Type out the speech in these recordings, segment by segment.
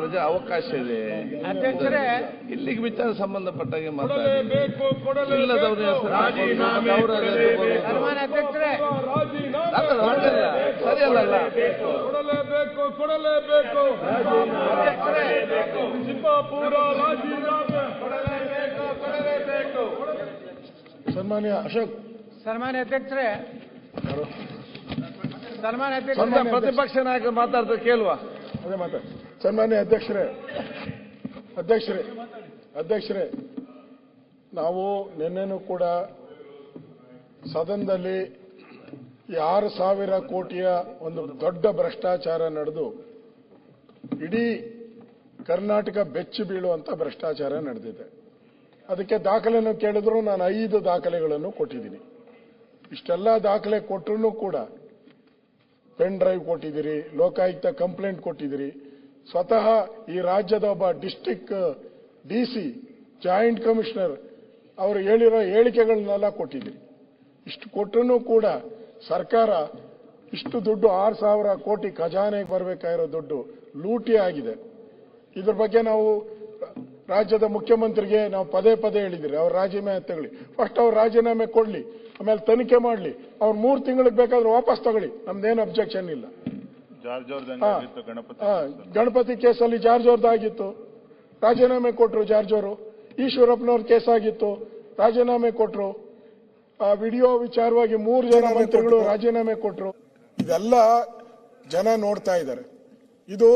ಪ್ರಜಾ ಅವಕಾಶ ಇದೆ. ಅಧ್ಯಕ್ಷರೇ, ಇಲ್ಲಿಗೆ ವಿಚಾರ ಸಂಬಂಧಪಟ್ಟಾಗೆ ಮಾತಾಡಿ. ಇಲ್ಲದವ್ರ ಸನ್ಮಾನ್ಯ ಅಧ್ಯಕ್ಷರೇ, ಸರಿ ಅಲ್ಲ. ಕೊಡಲೇಬೇಕು. ಸಿಂಗಾಪುರ ರಾಜೀನಾಮೆ ಕೊಡಲೇಬೇಕು. ಸನ್ಮಾನ್ಯ ಅಶೋಕ್. ಸನ್ಮಾನ್ಯ ಅಧ್ಯಕ್ಷರೇ, ಪ್ರತಿಪಕ್ಷ ನಾಯಕರು ಮಾತಾಡ್ತಾರೆ ಕೇಳುವ. ಅದೇ ಮಾತಾಡಿ. ಸನ್ಮಾನ್ಯ ಅಧ್ಯಕ್ಷರೇ, ನಾವು ನಿನ್ನೆನೂ ಕೂಡ ಸದನದಲ್ಲಿ 6,000 ಕೋಟಿಯ ಒಂದು ದೊಡ್ಡ ಭ್ರಷ್ಟಾಚಾರ ನಡೆದು ಇಡೀ ಕರ್ನಾಟಕ ಬೆಚ್ಚಿ ಬೀಳುವಂತ ಭ್ರಷ್ಟಾಚಾರ ನಡೆದಿದೆ. ಅದಕ್ಕೆ ದಾಖಲೆಯನ್ನು ಕೇಳಿದ್ರು ನಾನು 5 ದಾಖಲೆಗಳನ್ನು ಕೊಟ್ಟಿದ್ದೀನಿ. ಇಷ್ಟೆಲ್ಲ ದಾಖಲೆ ಕೊಟ್ಟರೂ ಕೂಡ ಪೆನ್ ಡ್ರೈವ್ ಕೊಟ್ಟಿದ್ದೀರಿ, ಲೋಕಾಯುಕ್ತ ಕಂಪ್ಲೇಂಟ್ ಕೊಟ್ಟಿದ್ದೀರಿ, ಸ್ವತಃ ಈ ರಾಜ್ಯದ ಒಬ್ಬ ಡಿಸ್ಟ್ರಿಕ್ಟ್ ಡಿಸಿ ಜಾಯಿಂಟ್ ಕಮಿಷನರ್ ಅವರು ಹೇಳಿರೋ ಹೇಳಿಕೆಗಳನ್ನೆಲ್ಲ ಕೊಟ್ಟಿದ್ದೀರಿ. ಇಷ್ಟು ಕೊಟ್ಟರೂ ಕೂಡ ಸರ್ಕಾರ ಇಷ್ಟು ದುಡ್ಡು 6,000 ಕೋಟಿ ಖಜಾನೆಗೆ ಬರಬೇಕಾಗಿರೋ ದುಡ್ಡು ಲೂಟಿ ಆಗಿದೆ. ಇದ್ರ ಬಗ್ಗೆ ನಾವು ರಾಜ್ಯದ ಮುಖ್ಯಮಂತ್ರಿಗೆ ನಾವು ಪದೇ ಹೇಳಿದಿರಿ, ಅವ್ರ ರಾಜೀನಾಮೆ ತಗೊಳ್ಳಿ, ಫಸ್ಟ್ ಅವ್ರ ರಾಜೀನಾಮೆ ಕೊಡ್ಲಿ, ಆಮೇಲೆ ತನಿಖೆ ಮಾಡಲಿ, ಅವ್ರು 3 ತಿಂಗಳಿಗೆ ಬೇಕಾದ್ರೆ ವಾಪಸ್ ತಗೊಳ್ಳಿ, ನಮ್ದೇನು ಅಬ್ಜೆಕ್ಷನ್ ಇಲ್ಲ. ಗಣಪತಿ ಕೇಸಲ್ಲಿ ಜಾರ್ಜ್ ಅವ್ರದ್ದಾಗಿತ್ತು, ರಾಜೀನಾಮೆ ಕೊಟ್ರು ಜಾರ್ಜ್ ಅವರು. ಈಶ್ವರಪ್ಪನವ್ರ ಕೇಸ್ ಆಗಿತ್ತು, ರಾಜೀನಾಮೆ ಕೊಟ್ರು. ಆ ವಿಡಿಯೋ ವಿಚಾರವಾಗಿ 3 ಜನ ಮಂತ್ರಿಗಳು ರಾಜೀನಾಮೆ ಕೊಟ್ರು. ಇದೆಲ್ಲ ಜನ ನೋಡ್ತಾ ಇದ್ದಾರೆ. ಇದು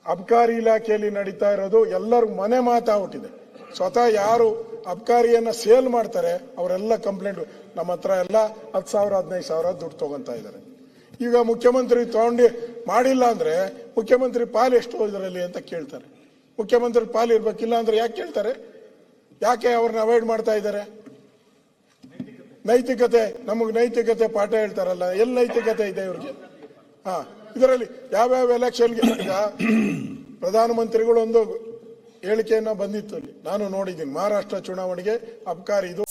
ಅಬ್ಕಾರಿ ಇಲಾಖೆಯಲ್ಲಿ ನಡೀತಾ ಇರೋದು ಎಲ್ಲರಿಗೂ ಮನೆ ಮಾತಾಗ್ಬಿಟ್ಟಿದೆ. ಸ್ವತಃ ಯಾರು ಅಬ್ಕಾರಿಯನ್ನ ಸೇಲ್ ಮಾಡ್ತಾರೆ ಅವರೆಲ್ಲ ಕಂಪ್ಲೇಂಟ್ ನಮ್ಮ ಹತ್ರ ಎಲ್ಲ 10,000 15,000 ದುಡ್ಡು ತಗೊಂತಾ ಇದ್ದಾರೆ. ಈಗ ಮುಖ್ಯಮಂತ್ರಿ ತಗೊಂಡು ಮಾಡಿಲ್ಲ ಅಂದ್ರೆ ಮುಖ್ಯಮಂತ್ರಿ ಪಾಲು ಎಷ್ಟು ಇದರಲ್ಲಿ ಅಂತ ಕೇಳ್ತಾರೆ. ಮುಖ್ಯಮಂತ್ರಿ ಪಾಲು ಇರ್ಬೇಕಿಲ್ಲ ಅಂದ್ರೆ ಯಾಕೆ ಕೇಳ್ತಾರೆ? ಯಾಕೆ ಅವ್ರನ್ನ ಅವಾಯ್ಡ್ ಮಾಡ್ತಾ ಇದ್ದಾರೆ? ನೈತಿಕತೆ, ನಮಗೆ ನೈತಿಕತೆ ಪಾಠ ಹೇಳ್ತಾರಲ್ಲ, ಎಲ್ಲಿ ನೈತಿಕತೆ ಇದೆ ಇವ್ರಿಗೆ? ಇದರಲ್ಲಿ ಯಾವ್ಯಾವ ಎಲೆಕ್ಷನ್ಗೆ ಈಗ ಪ್ರಧಾನಮಂತ್ರಿಗಳು ಒಂದು ಹೇಳಿಕೆಯನ್ನ ಬಂದಿತ್ತು, ನಾನು ನೋಡಿದ್ದೀನಿ. ಮಹಾರಾಷ್ಟ್ರ ಚುನಾವಣೆಗೆ ಅಬ್ಕಾರಿ ಇದು